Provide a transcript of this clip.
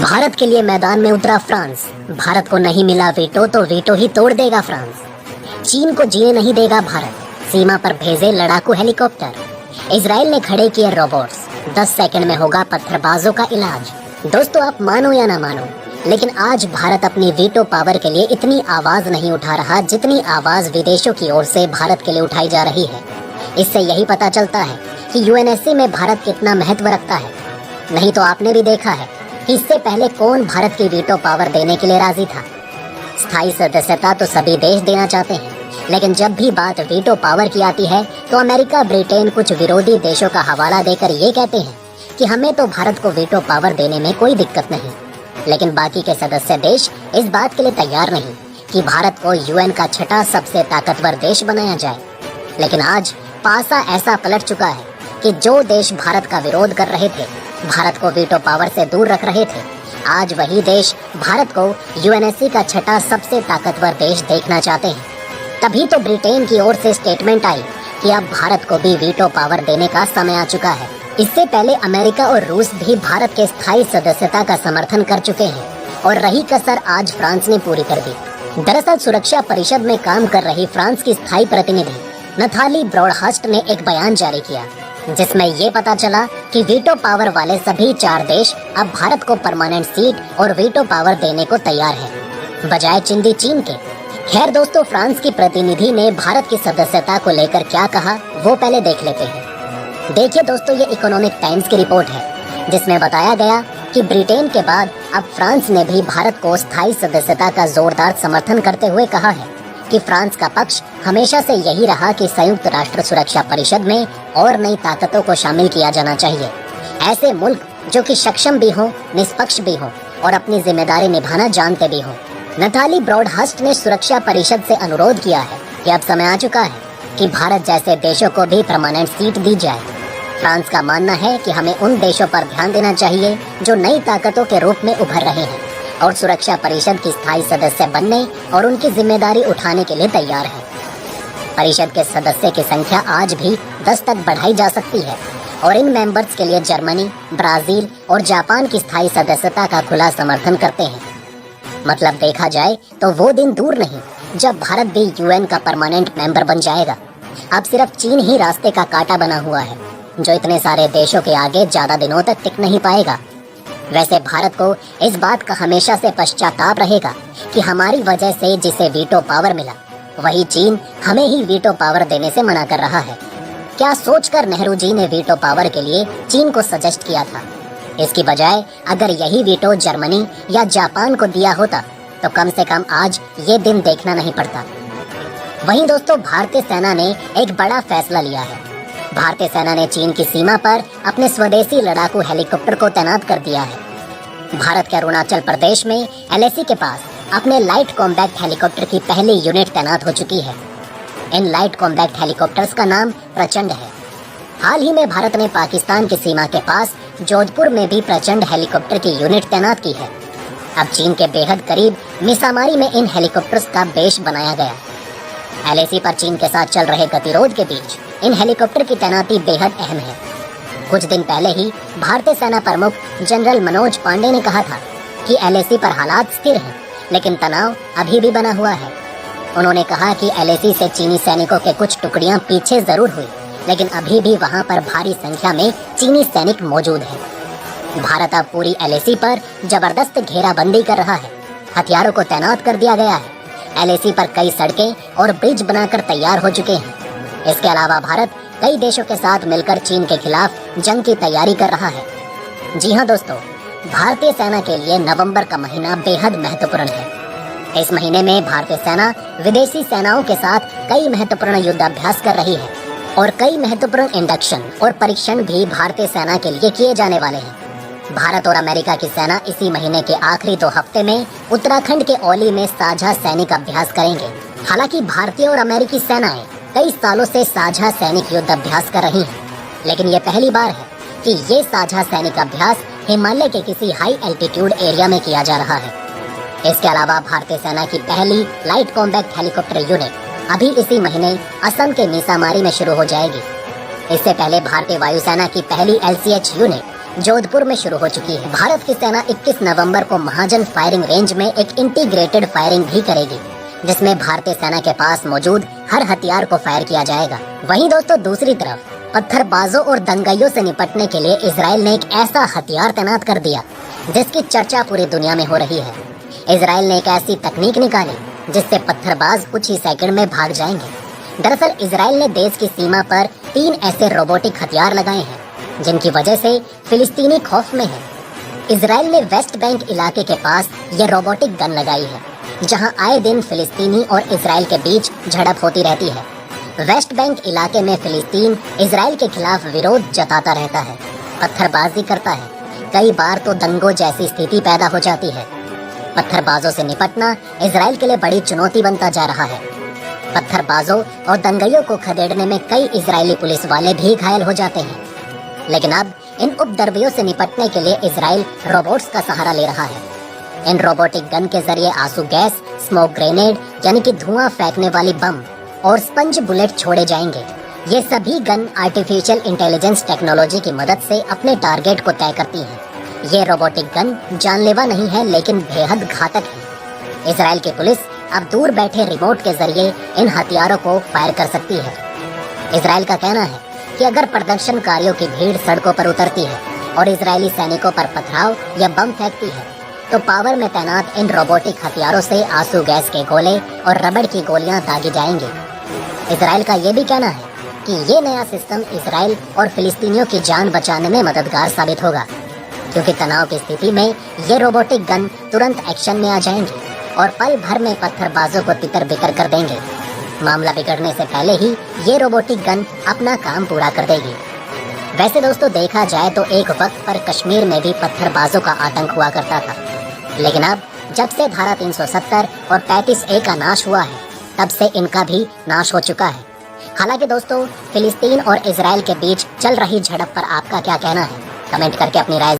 भारत के लिए मैदान में उतरा फ्रांस। भारत को नहीं मिला वीटो तो वीटो ही तोड़ देगा फ्रांस। चीन को जीने नहीं देगा भारत, सीमा पर भेजे लड़ाकू हेलीकॉप्टर। इजराइल ने खड़े किए रोबोट्स, 10 सेकंड में होगा पत्थरबाजों का इलाज। दोस्तों, आप मानो या ना मानो, लेकिन आज भारत अपनी वीटो पावर के लिए इतनी आवाज नहीं उठा रहा जितनी आवाज विदेशों की ओर से भारत के लिए उठाई जा रही है। इससे यही पता चलता है कि यूएनएससी में भारत कितना महत्व रखता है। नहीं तो आपने भी देखा है कि इससे पहले कौन भारत की वीटो पावर देने के लिए राजी था। स्थायी सदस्यता तो सभी देश देना चाहते हैं, लेकिन जब भी बात वीटो पावर की आती है तो अमेरिका, ब्रिटेन कुछ विरोधी देशों का हवाला देकर ये कहते हैं कि हमें तो भारत को वीटो पावर देने में कोई दिक्कत नहीं। लेकिन बाकी के सदस्य देश इस बात के लिए तैयार नहीं कि भारत को यूएन का छठा सबसे ताकतवर देश बनाया जाए। लेकिन आज पासा ऐसा पलट चुका है कि जो देश भारत का विरोध कर रहे थे, भारत को वीटो पावर से दूर रख रहे थे, आज वही देश भारत को यूएनएससी का छठा सबसे ताकतवर देश देखना चाहते हैं। तभी तो ब्रिटेन की ओर से स्टेटमेंट आई कि अब भारत को भी वीटो पावर देने का समय आ चुका है। इससे पहले अमेरिका और रूस भी भारत के स्थायी सदस्यता का समर्थन कर चुके हैं और रही कसर आज फ्रांस ने पूरी कर दी। दरअसल सुरक्षा परिषद में काम कर रही फ्रांस की स्थायी प्रतिनिधि नथाली ब्रॉडहास्ट ने एक बयान जारी किया, जिसमें ये पता चला कि वीटो पावर वाले सभी 4 देश अब भारत को परमानेंट सीट और वीटो पावर देने को तैयार हैं, बजाय चिंदी चीन के। खैर दोस्तों, फ्रांस की प्रतिनिधि ने भारत की सदस्यता को लेकर क्या कहा वो पहले देख लेते हैं। देखिए दोस्तों, ये इकोनॉमिक टाइम्स की रिपोर्ट है, जिसमें बताया गया कि ब्रिटेन के बाद अब फ्रांस ने भी भारत को स्थायी सदस्यता का जोरदार समर्थन करते हुए कहा है कि फ्रांस का पक्ष हमेशा से यही रहा कि संयुक्त राष्ट्र सुरक्षा परिषद में और नई ताकतों को शामिल किया जाना चाहिए। ऐसे मुल्क जो कि सक्षम भी हों, निष्पक्ष भी हों और अपनी जिम्मेदारी निभाना जानते भी हों। नथाली ब्रॉडहास्ट ने सुरक्षा परिषद से अनुरोध किया है कि अब समय आ चुका है कि भारत जैसे देशों को भी परमानेंट सीट दी जाए। फ्रांस का मानना है कि हमें उन देशों पर ध्यान देना चाहिए जो नई ताकतों के रूप में उभर रहे हैं और सुरक्षा परिषद की स्थायी सदस्य बनने और उनकी जिम्मेदारी उठाने के लिए तैयार है। परिषद के सदस्य की संख्या आज भी 10 तक बढ़ाई जा सकती है और इन मेंबर्स के लिए जर्मनी, ब्राजील और जापान की स्थायी सदस्यता का खुला समर्थन करते हैं। मतलब देखा जाए तो वो दिन दूर नहीं जब भारत भी यूएन का परमानेंट मेंबर बन जाएगा। अब सिर्फ चीन ही रास्ते का कांटा बना हुआ है, जो इतने सारे देशों के आगे ज्यादा दिनों तक टिक नहीं पाएगा। वैसे भारत को इस बात का हमेशा से पश्चाताप रहेगा कि हमारी वजह से जिसे वीटो पावर मिला, वही चीन हमें ही वीटो पावर देने से मना कर रहा है। क्या सोचकर नेहरू जी ने वीटो पावर के लिए चीन को सजेस्ट किया था? इसकी बजाय अगर यही वीटो जर्मनी या जापान को दिया होता तो कम से कम आज ये दिन देखना नहीं पड़ता। वहीं दोस्तों, भारतीय सेना ने एक बड़ा फैसला लिया है। भारतीय सेना ने चीन की सीमा पर अपने स्वदेशी लड़ाकू हेलीकॉप्टर को तैनात कर दिया है। भारत के अरुणाचल प्रदेश में एलएसी के पास अपने लाइट कॉम्बैक्ट हेलीकॉप्टर की पहली यूनिट तैनात हो चुकी है। इन लाइट कॉम्बैक्ट हेलीकॉप्टर्स का नाम प्रचंड है। हाल ही में भारत ने पाकिस्तान की सीमा के पास जोधपुर में भी प्रचंड हेलीकॉप्टर की यूनिट तैनात की है। अब चीन के बेहद करीब मिसामारी में इन हेलीकॉप्टर्स का बेस बनाया गया। एलएसी पर चीन के साथ चल रहे गतिरोध के बीच इन हेलीकॉप्टर की तैनाती बेहद अहम है। कुछ दिन पहले ही भारतीय सेना प्रमुख जनरल मनोज पांडे ने कहा था कि एलएसी पर हालात स्थिर हैं, लेकिन तनाव अभी भी बना हुआ है। उन्होंने कहा कि एलएसी से चीनी सैनिकों के कुछ टुकड़ियां पीछे जरूर हुई, लेकिन अभी भी वहां पर भारी संख्या में चीनी सैनिक मौजूद हैं। भारत अब पूरी एलएसी पर जबरदस्त घेराबंदी कर रहा है। हथियारों को तैनात कर दिया गया है। एलएसी पर कई सड़कें और ब्रिज बनाकर तैयार हो चुके हैं। इसके अलावा भारत कई देशों के साथ मिलकर चीन के खिलाफ जंग की तैयारी कर रहा है। जी हाँ दोस्तों, भारतीय सेना के लिए नवंबर का महीना बेहद महत्वपूर्ण है। इस महीने में भारतीय सेना विदेशी सेनाओं के साथ कई महत्वपूर्ण युद्धाभ्यास कर रही है और कई महत्वपूर्ण इंडक्शन और परीक्षण भी भारतीय सेना के लिए किए जाने वाले हैं। भारत और अमेरिका की सेना इसी महीने के आखिरी 2 हफ्ते में उत्तराखंड के औली में साझा सैनिक अभ्यास करेंगे। हालांकि भारतीय और अमेरिकी सेनाएं कई सालों से साझा सैनिक युद्ध अभ्यास कर रही हैं, लेकिन ये पहली बार है कि ये साझा सैनिक अभ्यास हिमालय के किसी हाई एल्टीट्यूड एरिया में किया जा रहा है। इसके अलावा भारतीय सेना की पहली लाइट कॉम्बैक्ट हेलीकॉप्टर यूनिट अभी इसी महीने असम के मिसामारी में शुरू हो जाएगी। इससे पहले भारतीय वायुसेना की पहली LCH यूनिट जोधपुर में शुरू हो चुकी है। भारत की सेना 21 नवंबर को महाजन फायरिंग रेंज में एक इंटीग्रेटेड फायरिंग भी करेगी, जिसमें भारतीय सेना के पास मौजूद हर हथियार को फायर किया जाएगा। वहीं दोस्तों दूसरी तरफ पत्थरबाजों और दंगाइयों से निपटने के लिए इजराइल ने एक ऐसा हथियार तैनात कर दिया जिसकी चर्चा पूरी दुनिया में हो रही है। इजराइल ने एक ऐसी तकनीक निकाली जिससे पत्थरबाज कुछ ही सेकंड में भाग जाएंगे। दरअसल इजराइल ने देश की सीमा पर 3 ऐसे रोबोटिक हथियार लगाए हैं जिनकी वजह से फिलिस्तीनी खौफ में है। इजराइल ने वेस्ट बैंक इलाके के पास यह रोबोटिक गन लगाई है, जहां आए दिन फिलिस्तीनी और इजराइल के बीच झड़प होती रहती है। वेस्ट बैंक इलाके में फिलिस्तीन इजराइल के खिलाफ विरोध जताता रहता है, पत्थरबाजी करता है। कई बार तो दंगों जैसी स्थिति पैदा हो जाती है। पत्थरबाजों से निपटना इजराइल के लिए बड़ी चुनौती बनता जा रहा है। पत्थरबाजों और दंगाइयों को खदेड़ने में कई इजरायली पुलिस वाले भी घायल हो जाते हैं। लेकिन अब इन उपद्रवियों से निपटने के लिए इजराइल रोबोट्स का सहारा ले रहा है। इन रोबोटिक गन के जरिए आंसू गैस, स्मोक ग्रेनेड यानी कि धुआं फेंकने वाली बम और स्पंज बुलेट छोड़े जाएंगे। ये सभी गन आर्टिफिशियल इंटेलिजेंस टेक्नोलॉजी की मदद से अपने टारगेट को तय करती हैं। ये रोबोटिक गन जानलेवा नहीं है लेकिन बेहद घातक है। इजराइल की पुलिस अब दूर बैठे रिमोट के जरिए इन हथियारों को फायर कर सकती है। इजराइल का कहना है कि अगर प्रदर्शनकारियों की भीड़ सड़कों पर उतरती है और इजरायली सैनिकों पर पथराव या बम फेंकती है तो पावर में तैनात इन रोबोटिक हथियारों से आंसू गैस के गोले और रबड़ की गोलियां दागी जाएंगी। इजराइल का ये भी कहना है कि ये नया सिस्टम इजराइल और फिलिस्तीनियों की जान बचाने में मददगार साबित होगा, क्योंकि तनाव की स्थिति में ये रोबोटिक गन तुरंत एक्शन में आ जाएंगे और पल भर में पत्थरबाजों को तितर बितर कर देंगे। मामला बिगड़ने से पहले ही ये रोबोटिक गन अपना काम पूरा कर देगी। वैसे दोस्तों देखा जाए तो एक वक्त पर कश्मीर में भी पत्थरबाजों का आतंक हुआ करता था, लेकिन अब जब से धारा 370 और 35A का नाश हुआ है तब से इनका भी नाश हो चुका है। हालांकि दोस्तों फिलिस्तीन और इजराइल के बीच चल रही झड़प पर आपका क्या कहना है? कमेंट करके अपनी राय